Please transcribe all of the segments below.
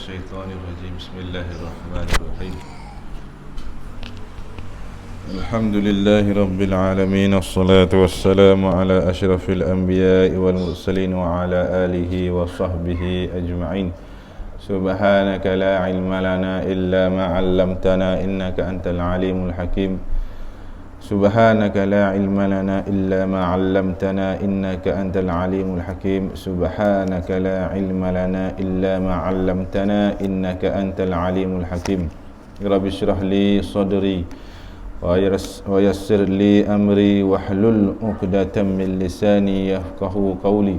الشيطان الرجيم بسم الله الرحمن الرحيم الحمد لله رب العالمين والصلاة والسلام على أشرف الأنبياء والمرسلين وعلى آله وصحبه أجمعين سبحانك لا علم لنا إلا ما علمتنا إنك أنت العليم الحكيم سبحانك لا علم لنا إلا ما علمتنا إنك أنت العليم الحكيم سبحانك لا علم لنا إلا ما علمتنا إنك أنت العليم الحكيم رب اشرح لي صدري ويسر لي أمري واحلل عقدة من لساني يفقه قولي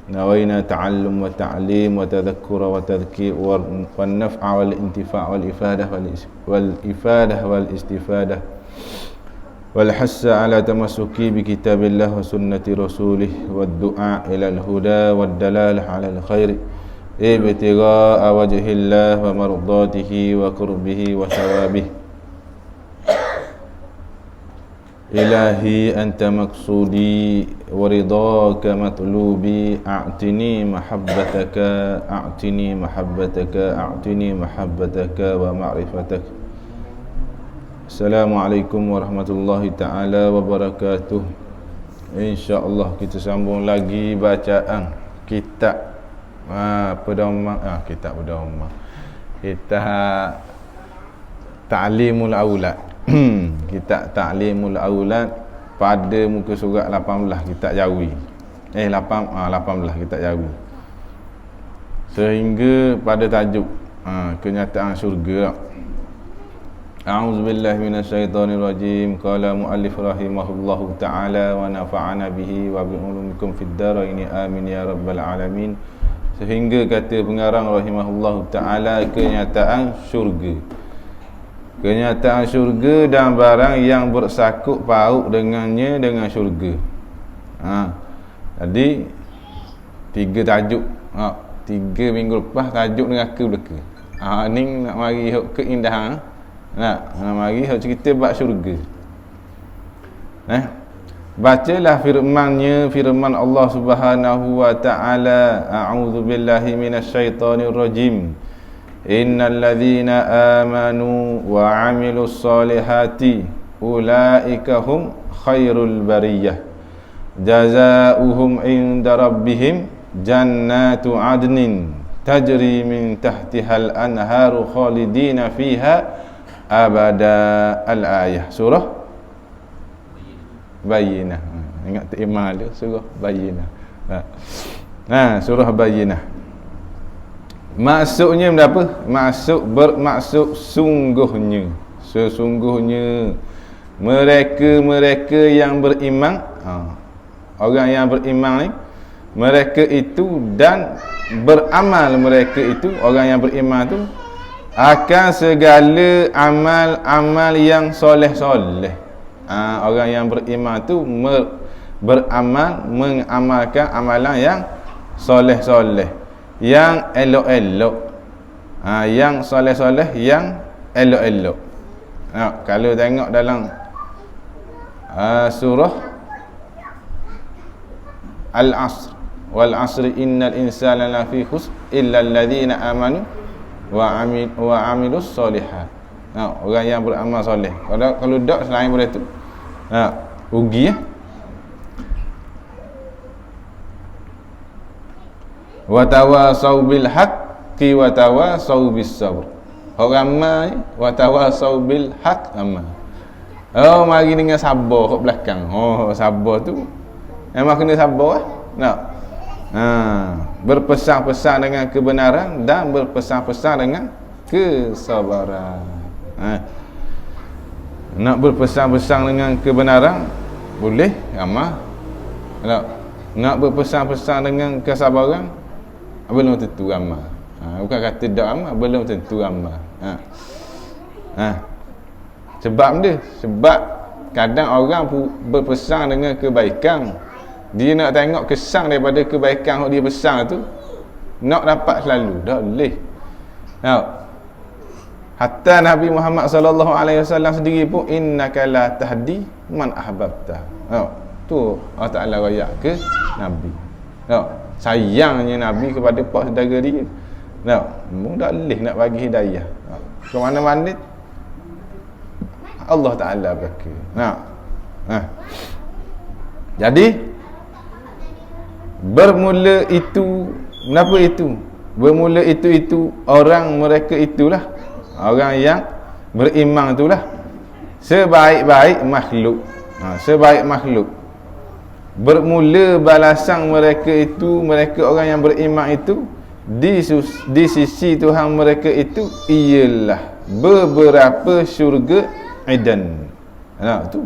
نوينا تعلم وتعليم وتذكر وتذكير والنفع والانتفاع والإفادة والاستفادة والحث على تمسكي بكتاب الله وسنة رسوله والدعاء إلى الهدى والدلالة على الخير ابتغاء وجه الله ومرضاته وقربه وثوابه إلهي أنت مقصودي ورضاك مطلوبي أعطني محبتك أعطني محبتك أعطني محبتك ومعرفتك. Assalamualaikum warahmatullahi ta'ala wabarakatuh. InsyaAllah kita sambung lagi bacaan kitab pedoman kitab pedoman kitab Ta'limul Aulad kitab Ta'limul Aulad pada muka surat 18 kitab Jawi 18 kitab Jawi sehingga pada tajuk kenyataan syurga. A'udzu billahi minasyaitonir rajim. Qala muallif rahimahullahu taala wa nafa'ana bihi wa bi ulumikum fid dharain amin ya rabbal alamin. Sehingga kata pengarang rahimahullahu taala kenyataan syurga. Kenyataan syurga dan barang yang bersakut paut dengannya dengan syurga. Jadi tiga tajuk. 3 minggu lepas tajuk neraka belaka. Ni nak mari keindahan. Nak mari cerita bab syurga. Bacalah firman Allah Subhanahu wa taala. A'udzu billahi minasyaitonir rajim. Innal ladzina amanu wa 'amilus solihati ulaika hum khairul bariyah. Jazaohum 'inda rabbihim jannatu 'adnin tajri min tahtihal anharu khalidina fiha abada. Al-ayah surah Bayyinah. Ingat tak iman dia surah Bayyinah. Surah Bayyinah. Maksudnya apa? Bermaksud sungguhnya. Sesungguhnya mereka yang beriman, orang yang beriman ni, mereka itu dan beramal mereka itu, orang yang beriman tu akan segala amal-amal yang soleh-soleh. Orang yang beriman tu beramal, mengamalkan amalan yang soleh-soleh, yang elok-elok, yang soleh-soleh, yang elok-elok. Kalau tengok dalam surah Al-Asr, wal asri innal insana lafi khusr illa alladhina amanu wa amilus solihat. Orang yang beramal soleh. Kalau tak selain daripada itu rugi. Wa tawasau bil haqqi wa tawasau bis sabr. Orang ramai wa tawasau bil haqq ramai. Mari dengan sabar kat belakang. Sabar tu memang kena sabar berpesan-pesan dengan kebenaran dan berpesan-pesan dengan kesabaran. Nak berpesan-pesan dengan kebenaran boleh amal. Nak berpesan-pesan dengan kesabaran belum tentu amal. Bukan kata tak amal, belum tentu amal. Sebab kadang orang berpesan dengan kebaikan, dia nak tengok kesan daripada kebaikan yang dia pesan tu, nak dapat selalu. Tak boleh. Hatta Nabi Muhammad sallallahu alaihi wasallam sendiri pun innaka la tahdi man ahbabta. Tu Allah Taala royak ke Nabi. Sayangnya Nabi kepada pak saudara dia. Tak, tak boleh nak bagi hidayah. Ke mana-mana Allah Ta'ala bagi. Jadi bermula itu, kenapa itu? Bermula itu orang mereka itulah orang yang beriman itulah sebaik-baik makhluk. Sebaik makhluk. Bermula balasan mereka itu, mereka orang yang beriman itu di sisi Tuhan mereka itu ialah beberapa syurga Aden. Tu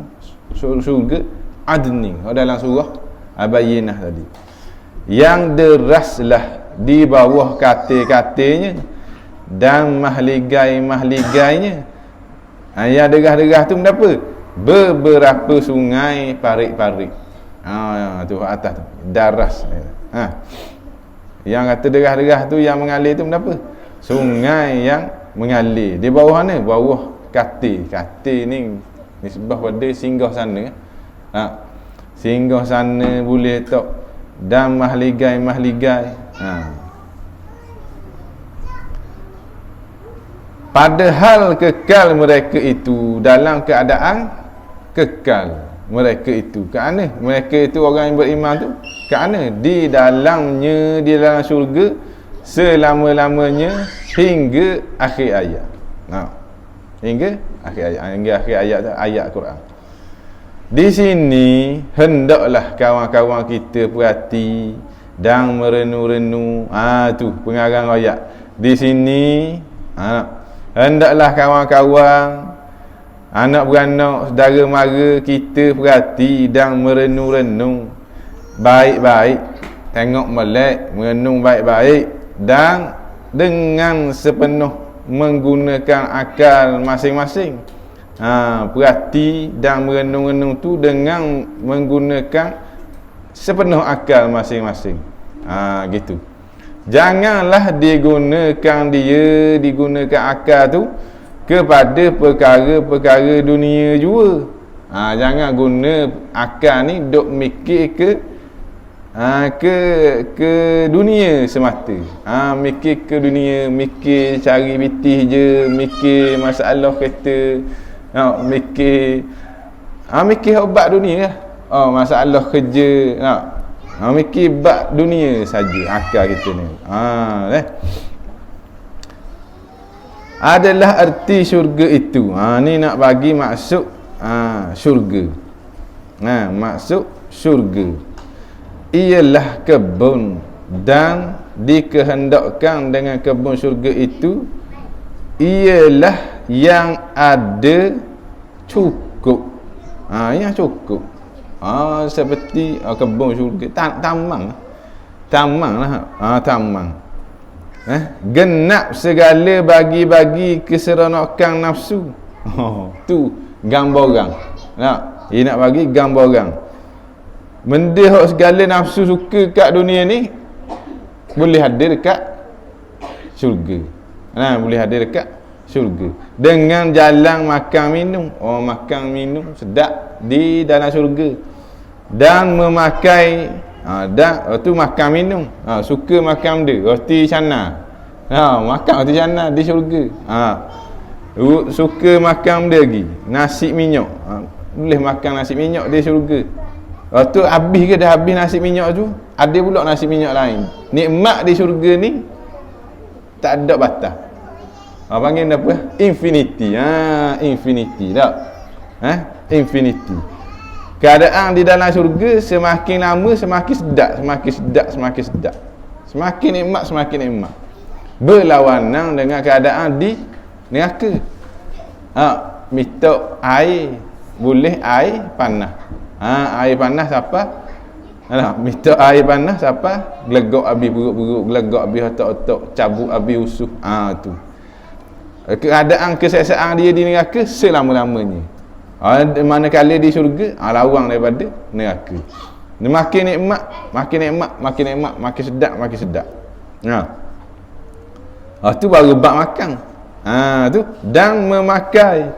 syurga Adni dalam surah Al-Bayyinah tadi. Yang deraslah di bawah katil-katilnya dan mahligai-mahligainya. Yang derah-derah tu kenapa? Beberapa sungai parik-parik. Tu atas tu, daras. Yang kata derah-derah tu yang mengalir tu kenapa? Sungai yang mengalir. Di bawah mana? Bawah katil. Katil ni nisbah pada singgah sana. Singgah sana boleh tak, dan mahligai-mahligai. Padahal kekal mereka itu dalam keadaan kekal mereka itu. Kerana mereka itu orang yang beriman tu, kerana di dalamnya, di dalam syurga selama-lamanya hingga akhir ayat. Hingga akhir ayat. Hingga akhir ayat tu ayat Quran. Di sini hendaklah kawan-kawan kita perhati dan merenung-renung. Tu pengarang ayat. Di sini hendaklah kawan-kawan, anak beranak, saudara mara kita perhati dan merenung-renung baik-baik, tengok melek, merenung baik-baik dan dengan sepenuh menggunakan akal masing-masing. Perhati dan merenung-renung tu dengan menggunakan sepenuh akal masing-masing. Gitu. Janganlah digunakan akal tu kepada perkara-perkara dunia jua. Jangan guna akal ni duk mikir ke dunia semata. Mikir ke dunia, mikir cari bitih je, mikir masalah kereta, mikir obat dunia lah. Masalah kerja, mikir bab dunia saja akal kita ni. Adalah erti syurga itu. Ni nak bagi maksud syurga. Maksud syurga ialah kebun, dan dikehendakkan dengan kebun syurga itu ialah yang ada cukup. Yang cukup. Seperti kebun syurga, tamang lah. Tamang. Genap segala bagi-bagi keseronokan nafsu. Tu gambar orang. Dia nak bagi gambar orang. Benda hak segala nafsu suka kat dunia ni boleh ada dekat syurga. Boleh ada dekat syurga dengan jalan makan minum. Makan minum sedap di dalam syurga, dan memakai dan tu makan minum. Suka makan benda roti canai. Makan roti canai di syurga. Suka makan benda lagi nasi minyak. Boleh makan nasi minyak di syurga. Tu habis ke dah habis nasi minyak tu, ada pula nasi minyak lain. Nikmat di syurga ni tak ada batas. Panggil apa? Infinity. Infinity tak? Infinity. Keadaan di dalam syurga semakin lama semakin sedap, semakin sedap. Semakin nikmat. Berlawanan dengan keadaan di neraka. Minta air, boleh air panas. Air panas siapa? Minta air panas siapa? Gelegak habis perut-perut, gelegak habis otak-otak, cabut habis usuh. Tu. Keadaan keseksaan dia di neraka selama-lamanya. Manakala di syurga lawang daripada neraka. Makin nikmat, makin sedap. Tu baru bab makan. Tu dan memakai.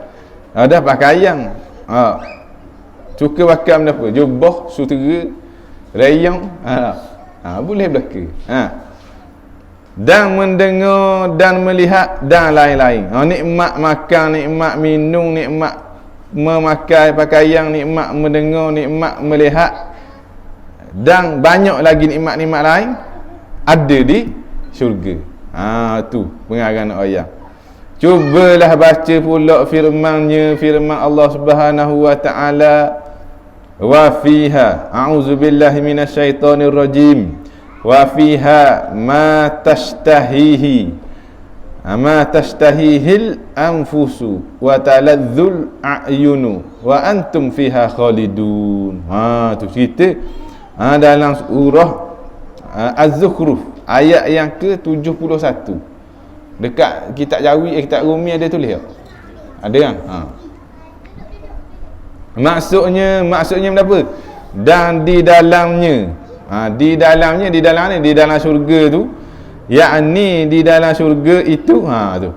Dah pakaian. Suka pakai benda apa? Jubah, sutera, rayang. Boleh belaka. dan mendengar dan melihat dan lain-lain. Nikmat makan, nikmat minum, nikmat memakai pakaian, nikmat mendengar, nikmat melihat, dan banyak lagi nikmat-nikmat lain ada di syurga. Tu pengarang ayat. Cubalah baca pula firman-Nya, firman Allah Subhanahu wa taala, wa fiha a'udzubillahi minasyaitonir rajim wa fiha ma tashtahihil anfusu wa taladzul a'yunu wa antum fiha khalidun. Tu cerita dalam surah Az-Zukhruf ayat yang ke-71. Dekat kitab Jawi, kitab Rumi ada tulis tak? Ada kan? Maksudnya apa? Dan di dalamnya, di dalam syurga tu, yakni di dalam syurga itu, tu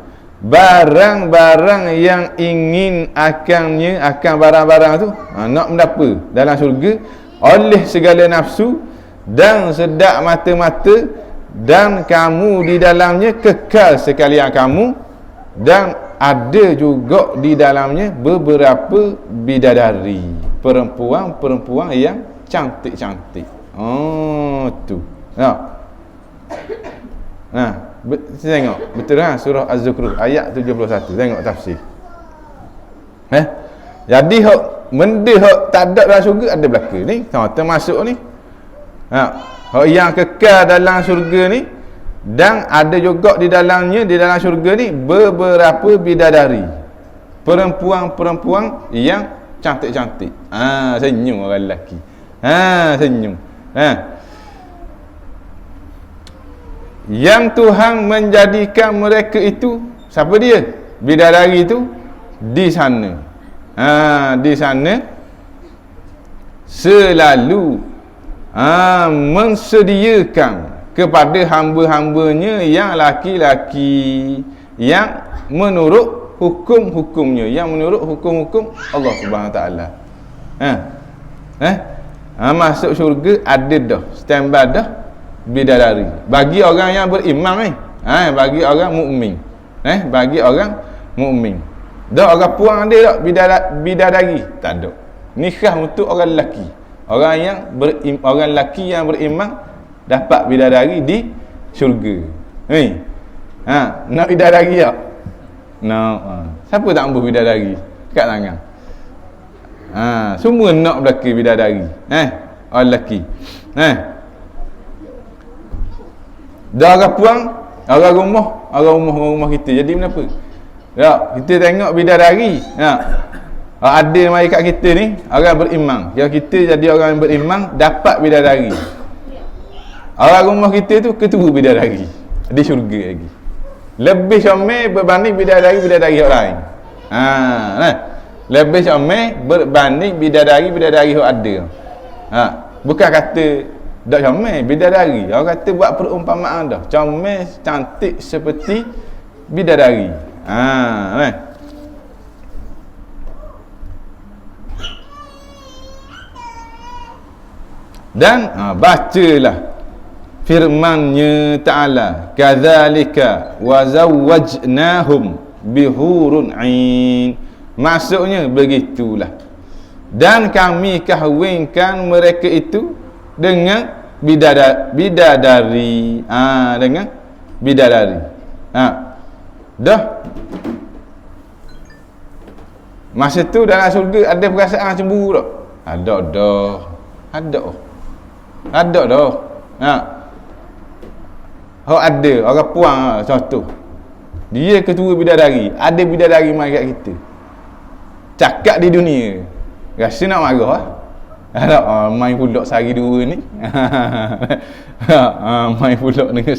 barang-barang yang ingin akan barang-barang tu nak mendapa dalam syurga oleh segala nafsu dan sedap mata-mata, dan kamu di dalamnya kekal sekalian kamu, dan ada juga di dalamnya beberapa bidadari, perempuan-perempuan yang cantik-cantik. Tu. Tengok betul kan surah Az-Zukhruf ayat 71. Tengok tafsir. Jadi benda tak ada dalam syurga ada belaka ni. Termasuk ni. Yang kekal dalam syurga ni, dan ada juga di dalam syurga ni beberapa bidadari, perempuan-perempuan yang cantik-cantik. Senyum orang lelaki. Senyum. Yang Tuhan menjadikan mereka itu, siapa dia? Bidadari itu di sana. Di sana selalu mensediakan kepada hamba-hambanya yang laki-laki yang menurut hukum-hukumnya, yang menurut hukum-hukum Allah Subhanahu Wa Taala. Masuk syurga ada dah, standby dah bidadari bagi orang yang beriman ni. Bagi orang mukmin. Bagi orang mukmin. Dah orang puang ada tak bidadari? Tak ada. Nikah untuk orang lelaki. Orang lelaki yang beriman dapat bidadari di syurga. Nak bidadari tak? Siapa tak mampu bidadari? Kat tangan. Semua nak belaka bidadari. Orang lelaki. Dah orang puang, orang rumah kita. Jadi kenapa? Kita tengok bidadari. Ada mari kat kita ni orang beriman. Kalau kita jadi orang yang beriman dapat bidadari. Orang rumah kita tu ketua bidadari di syurga lagi. Lebih comel berbanding bidadari orang lain. Lebih comel berbanding bidadari yang ada. Bukan kata dak comel bidadari. Orang kata buat perumpamaan dah. Comel cantik seperti bidadari. Dan bacalah firman-Nya Ta'ala, kadzalika wa zawwajnahum bihurun 'ain. Maksudnya begitulah, dan kami kahwinkan mereka itu dengan bidadari. Dengan bidadari. Dah. Masa tu dalam syurga ada perasaan cemburu tak? Ada dah. Ada dah. Ada orang puang contoh. Dia ketua bidadari, ada bidadari mai kat kita. Cakap di dunia. Rasa nak marah main pulak sehari dua ni. Main pulak dengan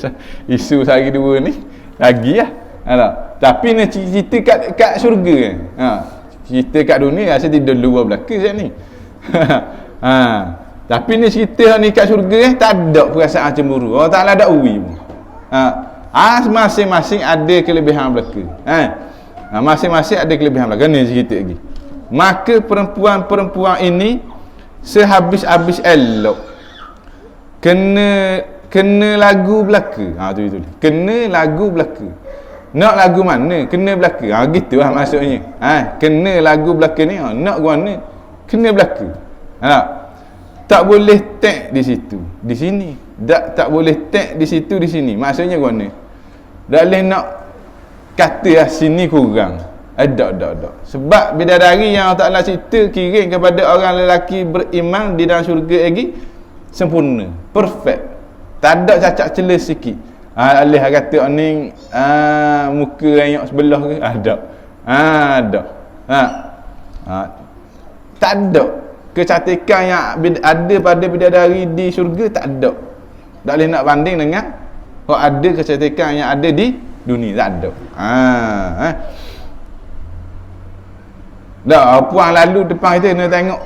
isu sehari dua ni lagi lah. Tapi nak cerita kat syurga kan. Cerita kat dunia rasa tidak luar belaka macam ni. Tapi ni cerita ni kat syurga tak ada perasaan cemburu. Allah Ta'ala ada uwi pun. Masing-masing ada kelebihan belaka. Masing-masing ada kelebihan belaka. Ni cerita lagi. Maka perempuan-perempuan ini sehabis-habis elok kena kena lagu belaka. Tu. Kena lagu belaka. Nak lagu mana? Kena belaka. Gitulah maksudnya. Kena lagu belaka ni, nak guna kena belaka. Tak boleh tag di situ, di sini. Tak boleh tag di situ, di sini. Maksudnya guna. Tak boleh nak kata sini kurang. Tak. Sebab bidadari yang Allah Ta'ala cerita kirim kepada orang lelaki beriman di dalam syurga lagi sempurna, perfect. Tak ada cacat celah sikit. Alih kata ni muka yang sebelah ke? Ada. Tak ada kecantikan yang ada pada bidadari di syurga, tak ada. Tak boleh nak banding dengan ada kecantikan yang ada di dunia, tak ada. Puan lalu depan kita kena tengok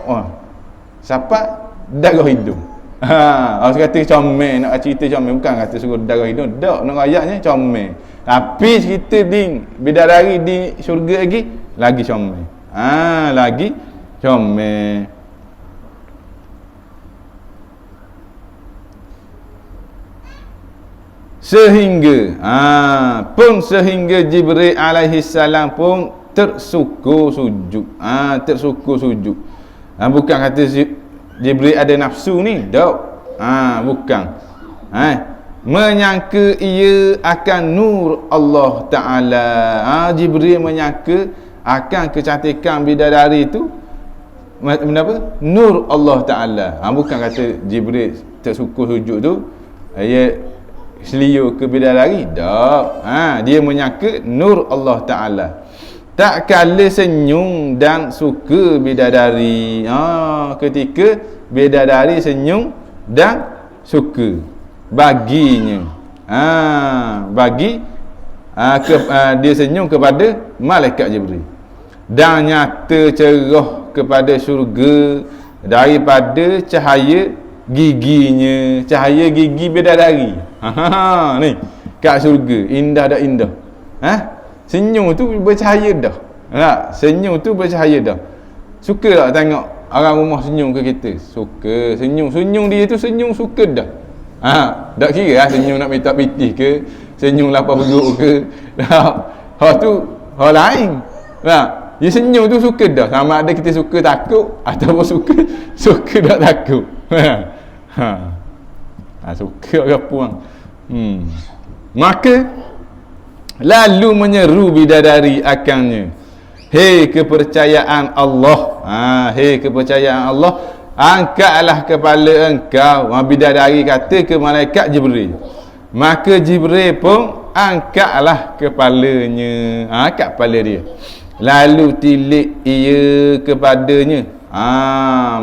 siapa darah hidung. Orang kata comel, nak cerita comel, bukan kata suruh darah hidung. Tak, nak ayatnya comel. Tapi cerita di bidadari di syurga lagi comel. Lagi comel. Sehingga Jibril alaihi salam pun tersukur sujud. Bukan kata Jibril ada nafsu ni, tak. Bukan. Menyangka ia akan nur Allah Ta'ala. Jibril menyangka akan kecantikan bidadari itu apa? Nur Allah Ta'ala. Bukan kata Jibril tersukur sujud tu ia seliu ke bidadari, tak. Dia menyangka nur Allah Ta'ala. Tak kala senyum dan suka bidadari. Ketika bidadari senyum dan suka baginya. Dia senyum kepada malaikat Jibril. Dan nyata cerah kepada syurga daripada cahaya giginya. Cahaya gigi bidadari. Ni kat syurga indah dah indah. Senyum tu bercahaya dah. Senyum tu bercahaya dah. Suka tak tengok orang rumah senyum ke kita? Suka. Senyum dia tu senyum suka dah. Tak kira senyum nak minta pitih ke, senyum lapar perut ke. Tu hal lain. Dia senyum tu suka dah. Sama ada kita suka takut ataupun suka tak takut. Suka ke puang. Maka lalu menyeru bidadari akannya, hei kepercayaan Allah, angkatlah kepala engkau. Bidadari kata ke malaikat Jibril. Maka Jibril pun angkatlah kepalanya, angkat kepala dia. Lalu tilik ia kepadanya.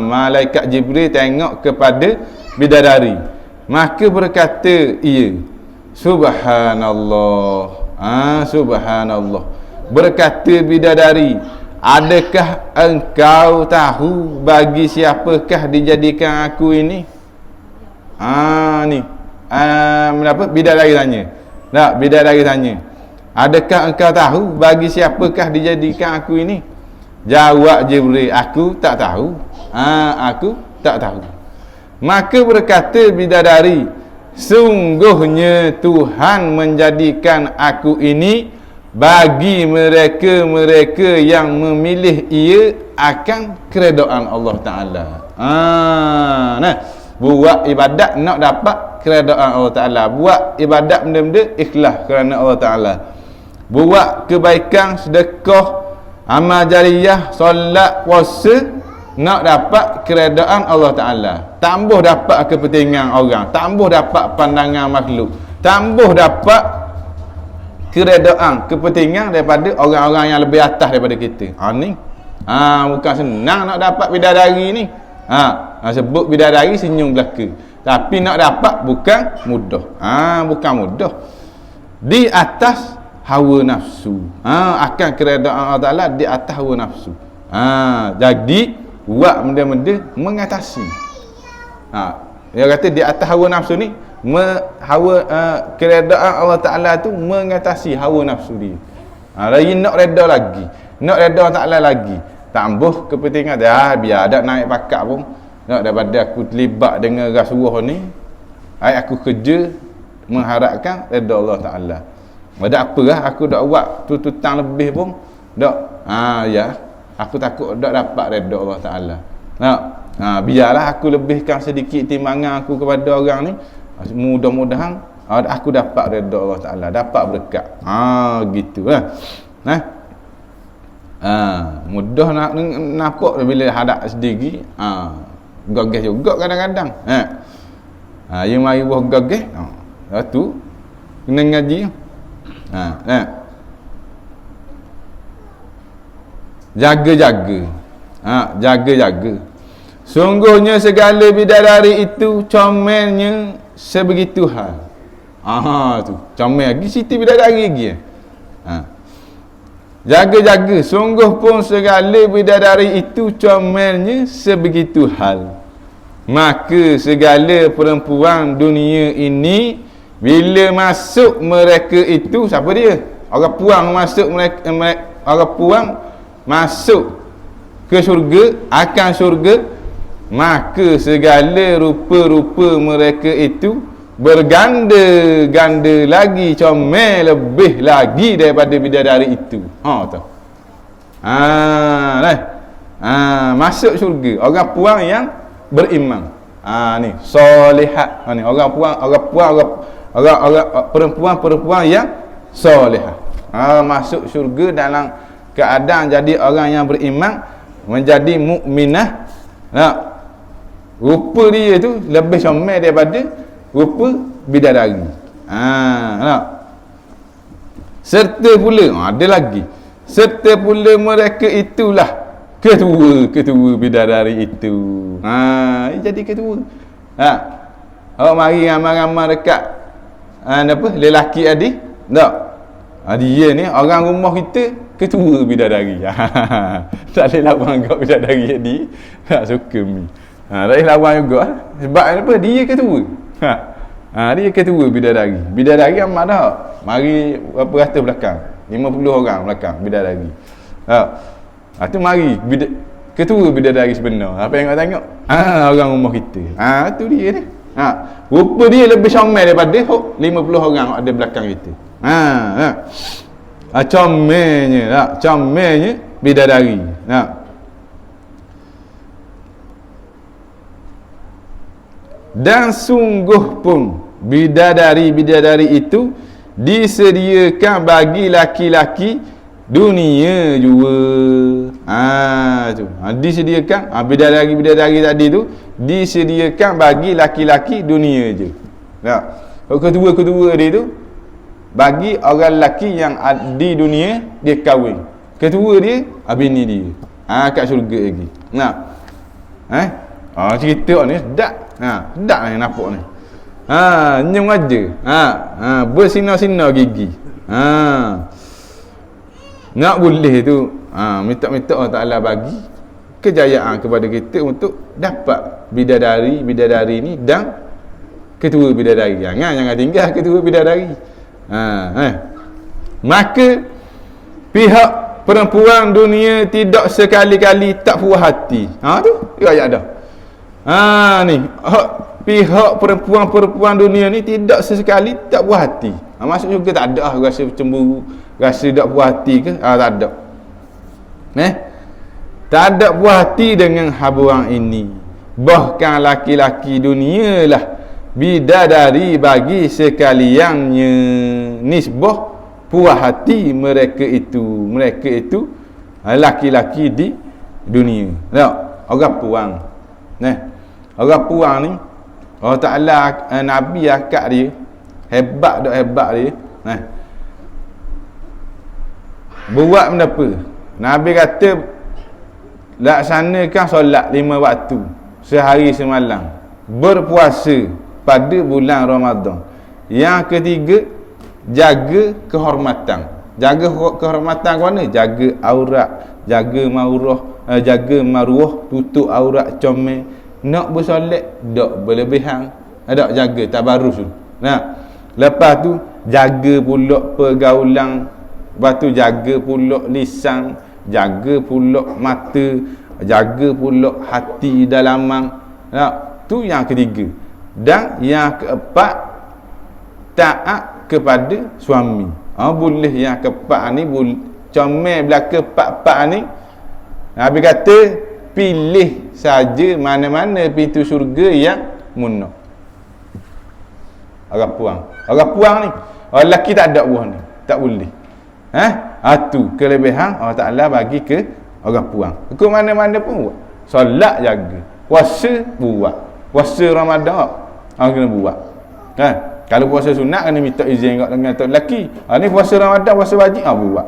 Malaikat Jibril tengok kepada bidadari. Maka berkata ia, Subhanallah. Subhanallah. Berkata bidadari, adakah engkau tahu bagi siapakah dijadikan aku ini? Ni. Kenapa? Bidadari tanya. Bidadari tanya, adakah engkau tahu bagi siapakah dijadikan aku ini? Jawab Jibril, aku tak tahu. Aku tak tahu. Maka berkata bidadari, sungguhnya Tuhan menjadikan aku ini bagi mereka-mereka yang memilih ia akan keredaan Allah Ta'ala. Buat ibadat nak dapat keredaan Allah Ta'ala. Buat ibadat benda-benda ikhlas kerana Allah Ta'ala. Buat kebaikan, sedekah, amal jariyah, solat, puasa nak dapat keredaan Allah Ta'ala. Tambah dapat kepentingan orang, tambah dapat pandangan makhluk, tambah dapat keredaan, kepentingan daripada orang-orang yang lebih atas daripada kita. Ni bukan senang nak dapat bidadari ni. Sebut bidadari senyum belaka, tapi nak dapat bukan mudah. Bukan mudah. Di atas hawa nafsu. Akan keredaan Allah Ta'ala di atas hawa nafsu. Jadi buat benda-benda mengatasi. Dia kata di atas hawa nafsu ni, keredaan Allah Ta'ala tu mengatasi hawa nafsu dia. Lagi nak reda lagi, nak reda Allah Ta'ala lagi, tambah kepentingan dia. Biar ada naik pakat pun, nak daripada aku terlibat dengan rasuah ni, Aku kerja mengharapkan redha Allah Taala. Ada apa lah aku dak buat tutang lebih pun dak. Ya, aku takut dak dapat redha Allah Taala. Biarlah aku lebihkan sedikit timbangan aku kepada orang ni. Mudah-mudahan aku dapat redha Allah Taala, dapat berkat. Gitulah. Mudah nak nampak bila hadap sendiri. Gagah juga kadang-kadang. Yang mari buah gagah. Lepas tu kena ngaji. Jaga-jaga. Jaga-jaga. Sungguhnya segala bidadari itu comelnya sebegitu hal. Tu comel lagi Siti bidadari lagi. Jaga-jaga. Sungguh pun segala bidadari itu comelnya sebegitu hal. Maka segala perempuan dunia ini bila masuk mereka itu, siapa dia? Orang puang masuk mereka, orang puang masuk ke syurga, akan syurga, maka segala rupa-rupa mereka itu berganda-ganda lagi, comel lebih lagi daripada bidadari itu. Tahu. Masuk syurga orang puang yang beriman. Ni solehat. Ni orang perempuan yang solehah. Masuk syurga dalam keadaan jadi orang yang beriman, menjadi mukminah. Rupa dia tu lebih comel daripada rupa bidadari. Serta pula ada lagi. Serta pula mereka itulah ketua bidadari itu. Jadi ketua. Awak mari ramai-ramai dekat lelaki adik. Tak. Dia ni orang rumah kita ketua bidadari. Tak boleh lawan kat bidadari adik. Tak suka mi. Tak boleh lawan juga. Sebab apa? Dia ketua. Dia ketua bidadari. Bidadari amat dah. Mari berapa ratus belakang? 50 orang belakang bidadari. Tu mari ketua bidadari sebenar. Apa yang kau tengok? Orang rumah kita. Tu dia ni. Rupa dia lebih comel daripada 50 orang ada belakang kita. Comelnya bidadari. Dan sungguh pun bidadari-bidadari itu disediakan bagi laki-laki dunia juga. Disediakan bidadari-bidadari tadi tu disediakan bagi laki-laki dunia je. Kedua-kedua dia tu bagi orang lelaki yang di dunia dia kahwin. Kedua dia bini dia. Kat syurga lagi. Cerita ni sedap. Sedap ni nampak ni. Nyung aja. Bersinar-sinar gigi. Nak boleh tu minta Allah Ta'ala bagi kejayaan kepada kita untuk dapat bidadari ni dan ketua bidadari. Jangan tinggal ketua bidadari. Maka pihak perempuan dunia tidak sekali-kali tak puas hati. Tu ayat dah. Ni pihak perempuan dunia ni tidak sesekali tak puas hati. Maksud juga tak ada rasa cemburu, rasa tak puas hati ke? Tak ada. Tak ada puas hati dengan habuang ini. Bahkan laki-laki dunia lah bidadari bagi sekaliannya nisbah puas hati mereka itu laki-laki di dunia. Orang puang. Orang puang ni Allah Ta'ala Nabi akak dia hebat dia. Buat benda apa? Nabi kata laksanakan solat 5 waktu sehari semalam, berpuasa pada bulan Ramadan. Yang ketiga, jaga kehormatan. Jaga kehormatan ke mana? Jaga aurat, jaga maruah, tutup aurat comel. Nak bersolat dak berlebihan, dak jaga tabarruz tu. Lepas tu jaga pula pergaulan, lepas tu jaga pula lisan, jaga pula mata, jaga pula hati dalaman. Tu yang ketiga. Dan yang keempat, taat kepada suami. Boleh yang keempat ni, comel belaka empat-empat ni. Nabi kata pilih saja mana-mana pintu syurga yang munah. Orang puang ni, orang lelaki tak ada buah ni, tak boleh. Tu kelebihan Allah Ta'ala bagi ke orang puang. Ke mana-mana pun buat. Solat jaga, puasa buat. Puasa Ramadan kena buat. Kalau puasa sunat kena minta izin dengan tok lelaki. Ni puasa Ramadan, puasa wajib buat.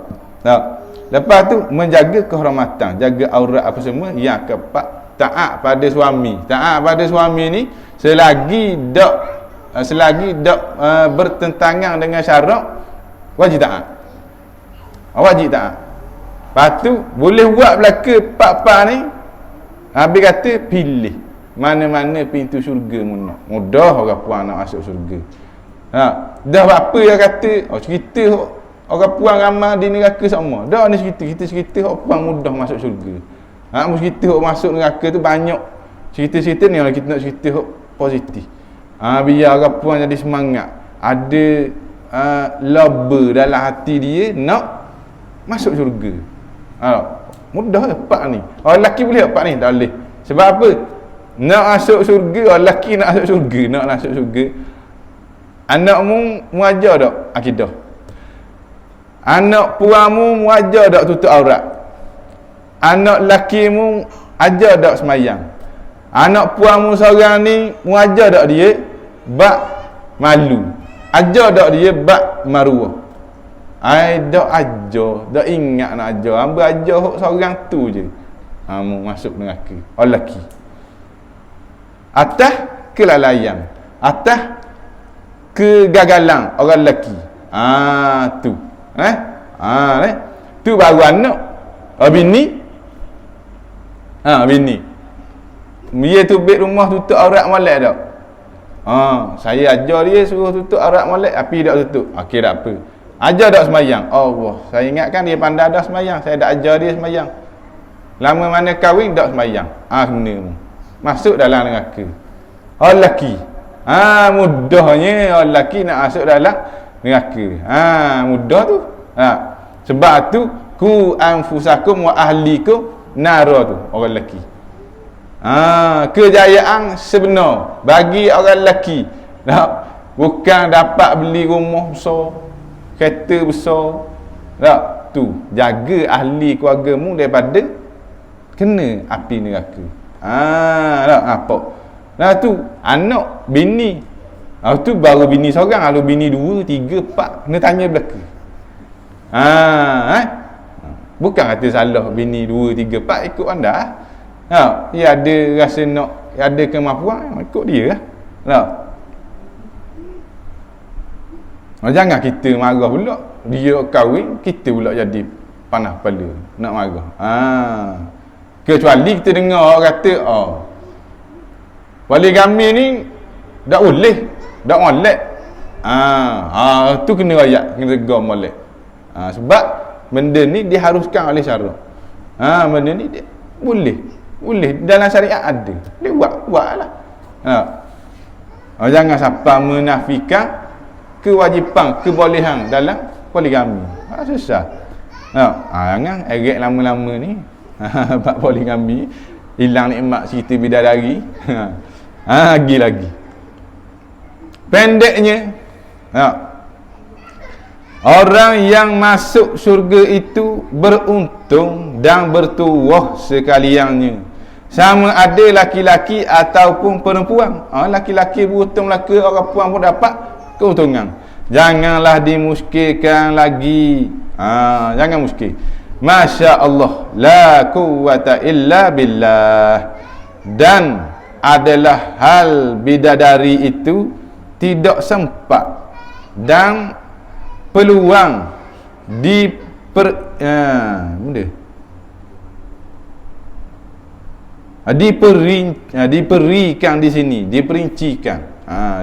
Lepas tu menjaga kehormatan, jaga aurat apa semua. Yang keempat, taat pada suami. Taat pada suami ni selagi tak bertentangan dengan syarak, wajib taat. Wajib taat. Lepas tu boleh buat belaka pak-pak ni. Habis kata pilih mana-mana pintu syurga mudah orang puan nak masuk syurga. Dah apa yang kata cerita orang puan ramai di neraka sama. Dah ni cerita orang puan mudah masuk syurga. Cerita orang masuk neraka tu banyak cerita-cerita ni, kita nak cerita positif. Biar orang puan jadi semangat, ada laba dalam hati dia nak masuk syurga. Mudah pak ni. Orang lelaki boleh pak ni? Tak boleh. Sebab apa? Nak masuk syurga, orang lelaki nak masuk syurga, nak masuk syurga. Anakmu muajar tak akidah? Anak puamu muajar tak tutup aurat? Anak lakimu ajar tak semayang? Anak puamu seorang ni muajar tak dia bak malu? Ajar tak dia bak maruah? Dak ajar, dak ingat nak ajar. Hamba ajar hok seorang tu je. Mu masuk neraka. Orang lelaki. Atas kelalaian, atas kegagalan orang lelaki. Tu. Tu baru anak. Bini. Bini. Dia tu beg rumah tutup aurat molek tak? Saya ajar dia suruh tutup aurat molek, tapi tak tutup. Okey, tak apa. Ajar tak semayang? Allah, saya ingatkan dia pandai dah semayang, saya dah ajar dia semayang. Lama mana kahwin tak semayang. Kena masuk dalam neraka. Orang lelaki. Mudahnya orang lelaki nak masuk dalam neraka. Mudah tu. Sebab tu ku anfusakum wa ahlikum nara tu orang lelaki. Kejayaan sebenar bagi orang lelaki. Bukan dapat beli rumah besar, kereta besar. Tak, tu jaga ahli keluargamu daripada kena api neraka. Tak apa. Tu anak bini. Tu baru bini seorang, kalau bini 2, 3, 4 kena tanya belaka. Bukan kata salah bini 2, 3, 4 ikut anda. Dia ada rasa nak, ada kemampuan, ikut dia lah. Jangan kita marah pula. Dia kahwin, kita pula jadi panas kepala nak marah. Kecuali kita dengar orang kata poligami ni tak boleh, tak molek. Tu kena rakyat, kena rega molek. Sebab benda ni diharuskan oleh syarak. Benda ni dia boleh dalam syariat ada. Boleh buatlah. Jangan siapa menafikan kewajipan, kebolehan dalam poligami. Susah. Jangan erek lama-lama ni bab poligami, hilang nikmat cerita bidadari. Lagi pendeknya, orang yang masuk syurga itu beruntung dan bertuah sekaliannya, sama ada laki-laki ataupun perempuan. Laki-laki beruntung, laki orang perempuan pun dapat keuntungan. Janganlah dimuskilkan lagi. Jangan muskil. Masya Allah, la quwwata illa billah. Dan adalah hal bidadari itu tidak sempat dan peluang diperikan di sini, diperincikan.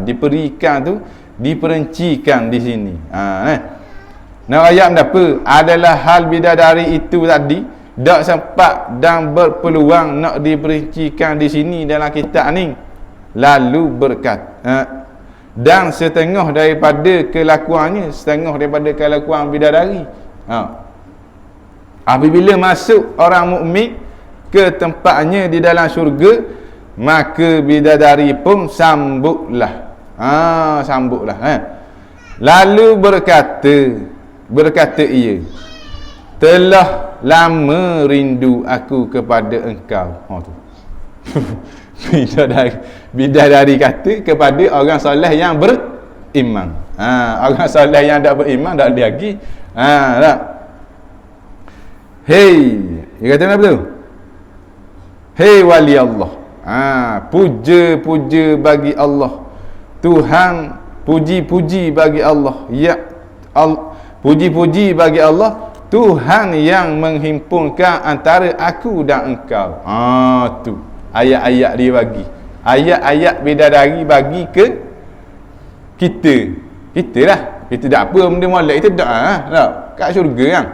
Diperikan tu diperincikan di sini. Nak ayat apa? Adalah hal bidadari itu tadi tak sempat dan berpeluang nak diperincikan di sini dalam kitab ni. lalu berkata, dan setengah daripada kelakuannya, setengah daripada kelakuan bidadari. Apabila masuk orang mukmin ke tempatnya di dalam syurga, maka bidadari pun sambutlah. Sambutlah. Lalu berkata ia, telah lama rindu aku kepada engkau. Tu. Bidadari kata kepada orang soleh yang beriman. Orang soleh yang tak beriman tak ada lagi. Tak. Hei, dia kata apa tu? Hei wali Allah. Puja-puja bagi Allah. Tuhan, puji-puji bagi Allah. Puji-puji bagi Allah, Tuhan yang menghimpunkan antara aku dan engkau. Tu ayat-ayat dia bagi. Ayat-ayat bidadari bagi ke kita lah. Kita tak apa benda molek, kita tak kat syurga kan.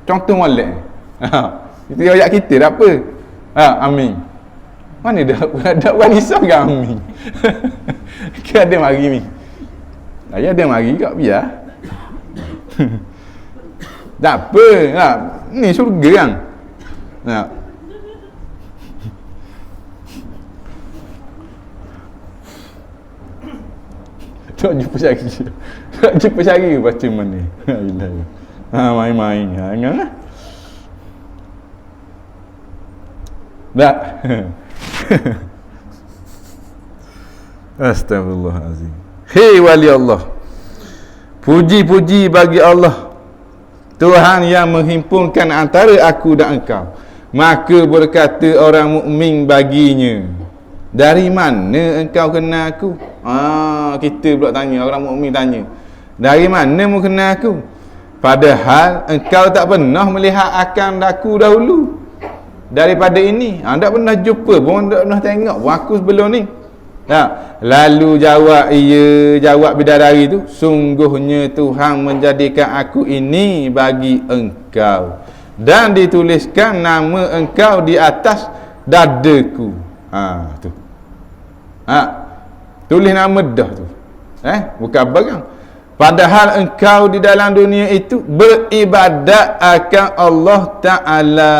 Contoh molek. Itu ayat kita tak apa. Amin. Mana dah buat risau ke amin. Kan ada mari ni. Ayat ada mari kat biar. Tak apa. Ni syurga kan. Tak jumpa syari. Tak jumpa syari baca mana. Main-main. Jangan. Tak. Astagfirullahalazim. Hei wali Allah, puji-puji bagi Allah, Tuhan yang menghimpunkan antara aku dan engkau. Maka berkata orang mukmin baginya, dari mana engkau kenal aku? Kita pula tanya, orang mukmin tanya, dari mana mu kenal aku? Padahal engkau tak pernah melihat akan aku dahulu. Daripada ini, tak pernah jumpa pun, tak pernah tengok pun aku sebelum ni. Lalu jawab bidadari tu, sungguhnya Tuhan menjadikan aku ini bagi engkau, dan dituliskan nama engkau di atas dadaku. Tu. Tulis nama dah tu. Bukan barang. Padahal engkau di dalam dunia itu beribadat akan Allah Ta'ala,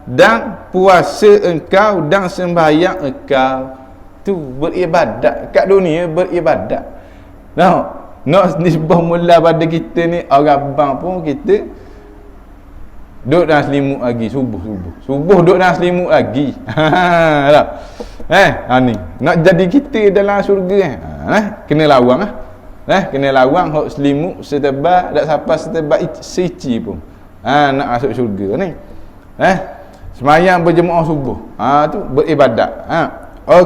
dan puasa engkau dan sembahyang engkau. Tu beribadat kat dunia, beribadat. Nak nisbah mula pada kita ni, orang bang pun kita duduk dalam selimut lagi subuh duduk dalam selimut lagi. Ni nak jadi kita dalam syurga kena lawang kena lawang hok selimut setebal, tak sampai setebal seci pun nak masuk syurga ni. Semayang berjemaah subuh, tu beribadat.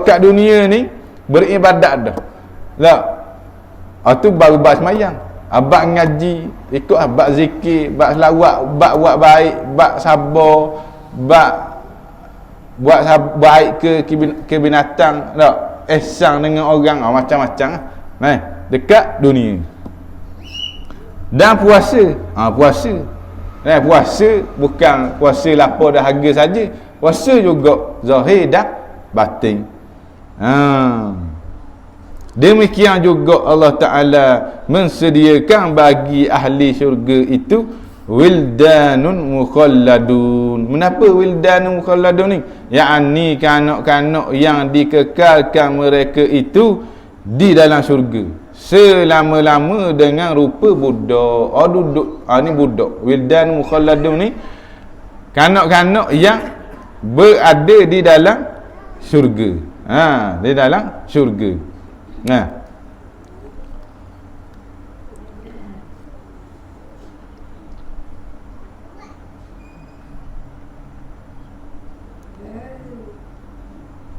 Kat dunia ni beribadat dah. Tu baru bab semayang. Bab ngaji, ikut bab zikir, bab selawat, bab buat baik, bab sabar, bab buat baik ke binatang, ihsan dengan orang, macam-macam dekat dunia. Dan puasa, puasa bukan puasa lapar dahaga saja, puasa juga zahir dan batin. Demikian juga Allah Ta'ala mensediakan bagi ahli syurga itu wildanun mukhalladun. Menapa wildanun mukhalladun ni? Yakni kanak-kanak yang dikekalkan mereka itu di dalam syurga selama-lama dengan rupa budak. Duduk. Ni budak. Wildanun mukhalladun ni kanak-kanak yang berada di dalam syurga. Di dalam syurga.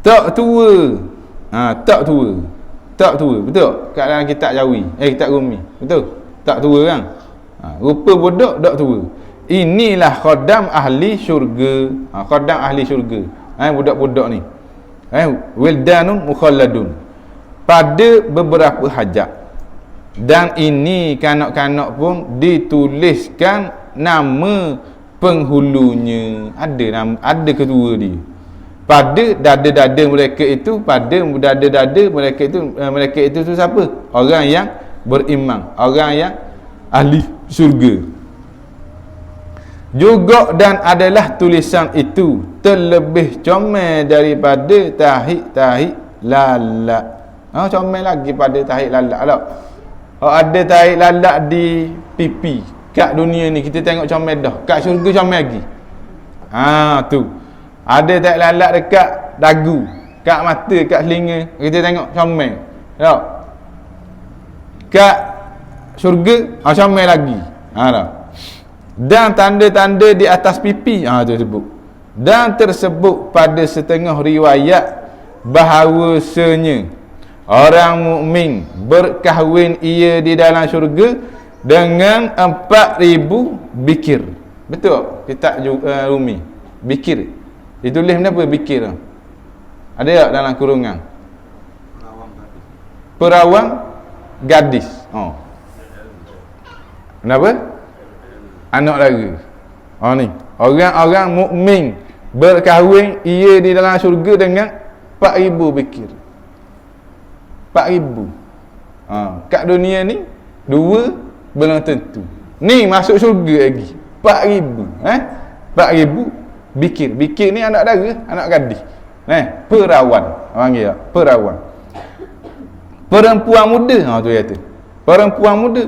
Tak tua. Tak tua. Betul? Kat dalam kitab Jawi. Kitab Rumi. Betul? Tak tua kan? Rupa budak tak tua. Inilah khodam ahli syurga. Khodam ahli syurga. Budak-budak ni. Wildanun mukhalladun. Pada beberapa hajat. Dan ini kanak-kanak pun dituliskan nama penghulunya. Ada ketua dia. pada dada-dada mereka itu, pada dada-dada mereka itu tu siapa? Orang yang beriman, orang yang ahli syurga. Juga dan adalah tulisan itu terlebih comel daripada tahik-tahik lalat. Comel lagi pada tahik lalat tak? Ada tahik lalat di pipi kat dunia ni kita tengok comel dah, kat syurga comel lagi. Tu ada tahik lalat dekat dagu, kat mata, kat telinga, kita tengok comel tak? Kat syurga comel lagi. Tak? Dan tanda-tanda di atas pipi tu sebut. Dan tersebut pada setengah riwayat bahawasanya orang mukmin berkahwin ia di dalam syurga dengan 4,000 bikir. Betul kitab Rumi bikir ditulis kenapa bikir? Ada tak dalam kurungan? Perawang gadis. Kenapa? Anak lagi. Ni orang-orang mukmin berkahwin ia di dalam syurga dengan 4,000 bikir. 4,000. Kat dunia ni 2 belum tentu. Ni masuk syurga lagi 4,000. 4,000 bikir. Bikir ni anak dara, anak gadis. Perawan. Panggil tak? Perawan. Perempuan muda. Tu kata. Perempuan muda.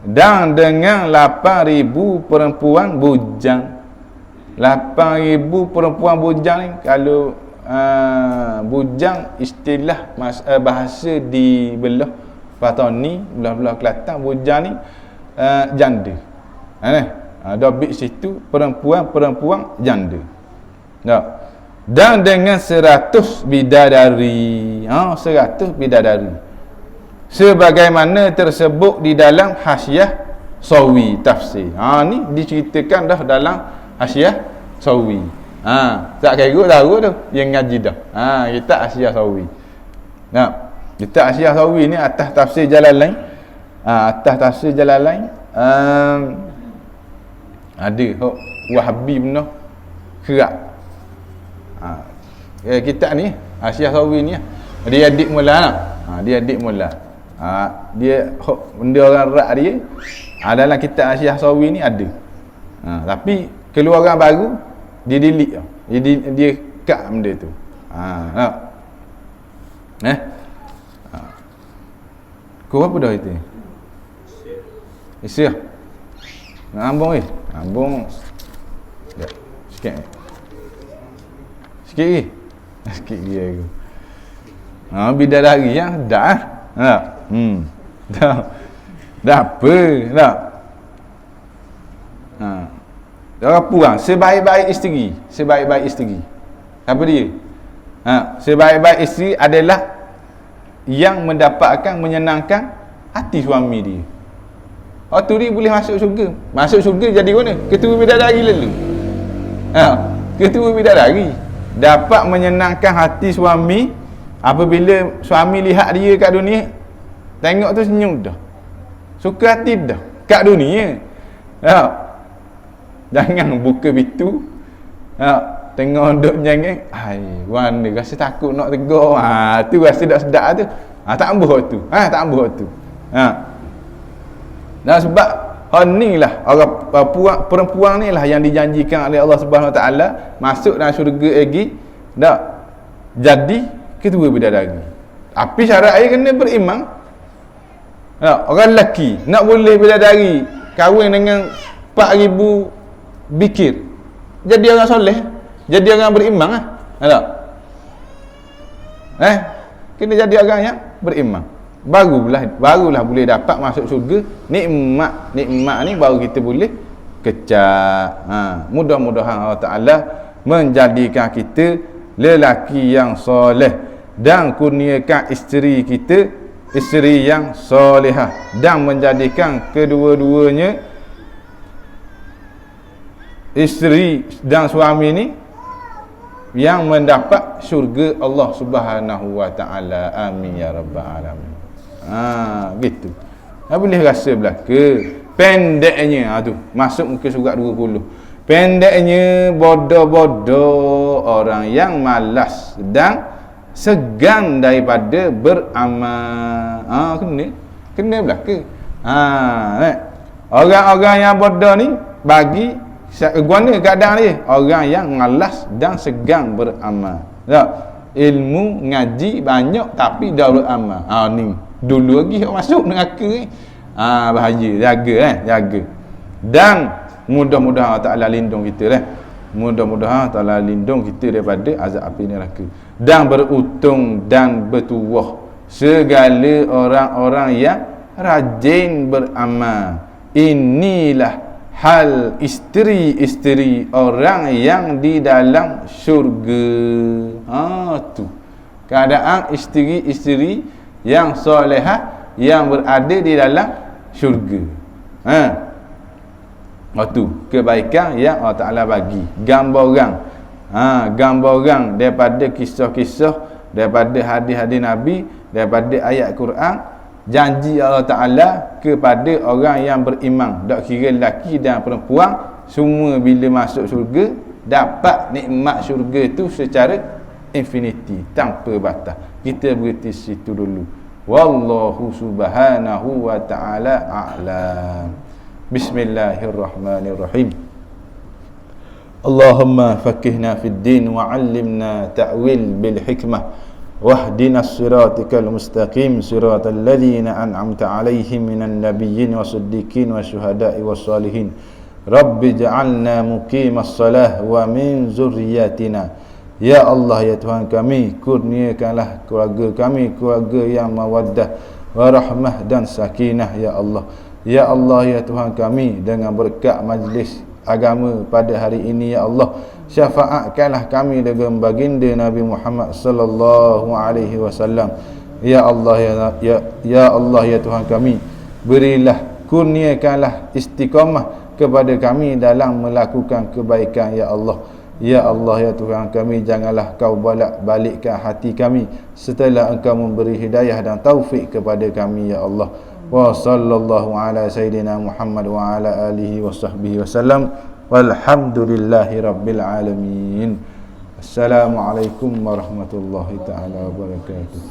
Dan dengan 8,000 perempuan bujang. 8,000 perempuan bujang ni, kalau bujang istilah bahasa di belah Patani, belah Kelantan, bujang ni janda. Dobit situ perempuan janda. Tak? Dan dengan 100 bidadari. 100 bidadari. Sebagaimana tersebut di dalam Hasyiah Sawi tafsir. Ni diceritakan dah dalam Hasyiah Sawi. Tak kira tahu tu yang ngaji dah. Kita Hasyiah Sawi. Kita Hasyiah Sawi ni atas tafsir Jalalain. Atas tafsir Jalalain ada Wahabi benar kerak. Kitab ni Hasyiah Sawi ni dia adik mula lah. Dia adik mula. Dia benda orang rak dia dalam kitab Hasyiah Sawi ni ada. Tapi keluaran baru dia delete tau. Dia cut benda tu. Kau apa dah itu? Isi lah. Nak ambung ambung. Sikit. Sikit lagi. Sikit dia aku. Bidadari yang dah. Dah apa? Tak. Orang puang sebaik-baik isteri. Apa dia? Sebaik-baik isteri adalah yang mendapatkan menyenangkan hati suami dia. Tu dia boleh masuk syurga. Masuk syurga jadi mana? Ketua bidadari lalu. Ketua bidadari dapat menyenangkan hati suami. Apabila suami lihat dia kat dunia, tengok tu senyum dah, suka hati dah kat dunia. Jangan buka pintu, tengok duk nyengeng, mana rasa takut nak tegur. Tu rasa tak sedap tu. Tak ambuh tu. Tak ambuh tu. Dan sebab ni lah orang perempuan ni lah yang dijanjikan oleh Allah Subhanahu Wa Taala masuk dalam syurga lagi. Tak jadi ketua bidadari. Tapi syarat dia kena beriman. Orang lelaki nak boleh bidadari kahwin dengan 4,000 bikir, jadi orang soleh, jadi orang beriman lah. Kena jadi orang yang beriman. Barulah boleh dapat masuk syurga. Nikmat ni baru kita boleh kecap. Mudah-mudahan Allah Ta'ala menjadikan kita lelaki yang soleh dan kurniakan isteri kita isteri yang solehah, dan menjadikan kedua-duanya isteri dan suami ni yang mendapat syurga Allah Subhanahu Wa Taala. Amin ya rabbal alamin. Gitu. Boleh rasa belaka pendeknya tu masuk muka surat 20. Pendeknya bodoh-bodoh orang yang malas dan segan daripada beramal. Kena belaka. Orang-orang yang bodoh ni bagi guna keadaan dia, orang yang malas dan segan beramal. Tak? Ilmu ngaji banyak tapi dah beramal. Ni dulu lagi masuk neraka ni. Bahaya, jaga. Dan mudah-mudahan Allah Taala lindung kita Mudah-mudahan Allah Taala lindung kita daripada azab api neraka. Dan beruntung dan bertuah segala orang-orang yang rajin beramal. Inilah hal isteri-isteri orang yang di dalam syurga. Tu keadaan isteri-isteri yang solehah yang berada di dalam syurga. Tu kebaikan yang Allah Taala bagi. Gambaran daripada kisah-kisah, daripada hadis-hadis Nabi, daripada ayat Quran, janji Allah Ta'ala kepada orang yang beriman, tak kira lelaki dan perempuan, semua bila masuk syurga dapat nikmat syurga itu secara infinity, tanpa batas. Kita berhenti situ dulu. Wallahu subhanahu wa ta'ala a'lam. Bismillahirrahmanirrahim. Allahumma faqihna fid din wa 'allimna ta'wil bil hikmah واهدنا الصراط المستقيم صراط الذين أنعمت عليهم من النبيين والصديقين والشهداء والصالحين رب اجعلنا مقيم الصلاة ومن ذريتنا. Ya Allah, ya Tuhan kami, kurniakanlah keluarga kami keluarga yang mawaddah warahmah dan sakinah. Ya Allah, ya Allah, ya Tuhan kami, dengan berkat majlis agama pada hari ini, ya Allah, syafaatkanlah kami dengan baginda Nabi Muhammad sallallahu alaihi wasallam. Ya Allah, ya Allah, ya Tuhan kami, berilah, kurniakanlah istiqamah kepada kami dalam melakukan kebaikan. Ya Allah, ya Allah, ya Tuhan kami, janganlah kau balikkan hati kami setelah engkau memberi hidayah dan taufik kepada kami. Ya Allah, wa sallallahu ala sayyidina Muhammad wa ala alihi wa sahbihi wasallam. Walhamdulillahi rabbil alamin. Assalamualaikum warahmatullahi taala wabarakatuh.